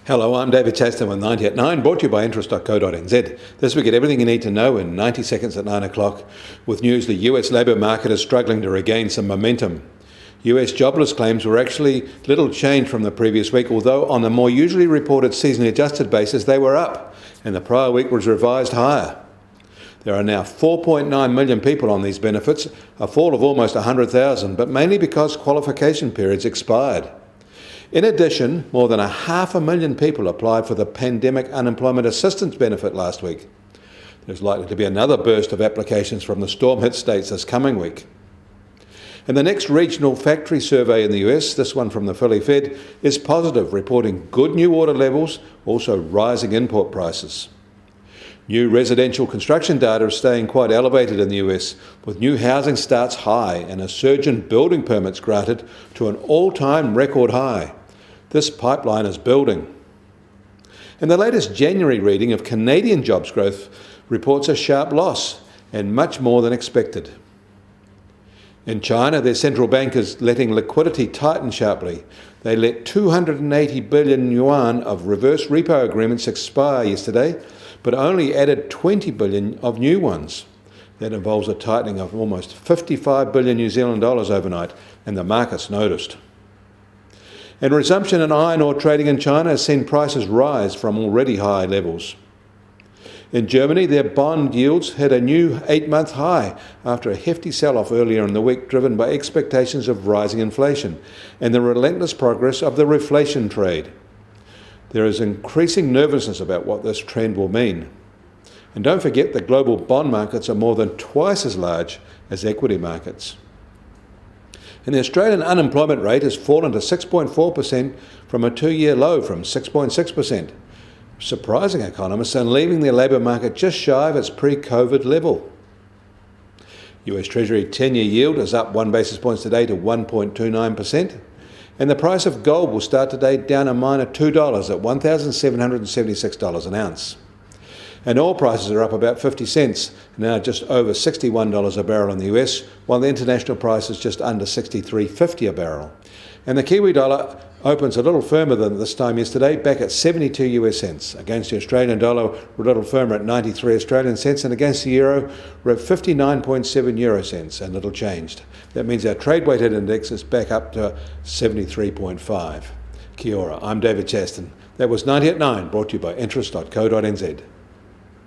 Hello, I'm David Chaston with 90 at 9, brought to you by interest.co.nz. This week, get everything you need to know in 90 seconds at 9 o'clock. With news, the US labour market is struggling to regain some momentum. US jobless claims were actually little change from the previous week, although on a more usually reported seasonally adjusted basis, they were up, and the prior week was revised higher. There are now 4.9 million people on these benefits, a fall of almost 100,000, but mainly because qualification periods expired. In addition, more than 500,000 people applied for the Pandemic Unemployment Assistance Benefit last week. There's likely to be another burst of applications from the storm-hit states this coming week. And the next regional factory survey in the US, this one from the Philly Fed, is positive, reporting good new order levels, also rising import prices. New residential construction data is staying quite elevated in the US, with new housing starts high and a surge in building permits granted to an all-time record high. This pipeline is building. And the latest January reading of Canadian jobs growth reports a sharp loss and much more than expected. In China, their central bank is letting liquidity tighten sharply. They let 280 billion yuan of reverse repo agreements expire yesterday, but only added 20 billion of new ones. That involves a tightening of almost 55 billion New Zealand dollars overnight, and the markets noticed. And resumption in iron ore trading in China has seen prices rise from already high levels. In Germany, their bond yields hit a new 8-month high after a hefty sell-off earlier in the week, driven by expectations of rising inflation and the relentless progress of the reflation trade. There is increasing nervousness about what this trend will mean. And don't forget that global bond markets are more than twice as large as equity markets. And the Australian unemployment rate has fallen to 6.4% from a 2-year low from 6.6%, surprising economists and leaving the labour market just shy of its pre-COVID level. US Treasury 10-year yield is up 1 basis point today to 1.29%, and the price of gold will start today down a minor $2 at $1,776 an ounce. And oil prices are up about 50 cents, now just over $61 a barrel in the US, while the international price is just under $63.50 a barrel. And the Kiwi dollar opens a little firmer than this time yesterday, back at 72 US cents. Against the Australian dollar, we're a little firmer at 93 Australian cents, and against the euro, we're at 59.7 euro cents, and little changed. That means our trade-weighted index is back up to 73.5. Kia ora, I'm David Chaston. That was 90 at 9, brought to you by interest.co.nz.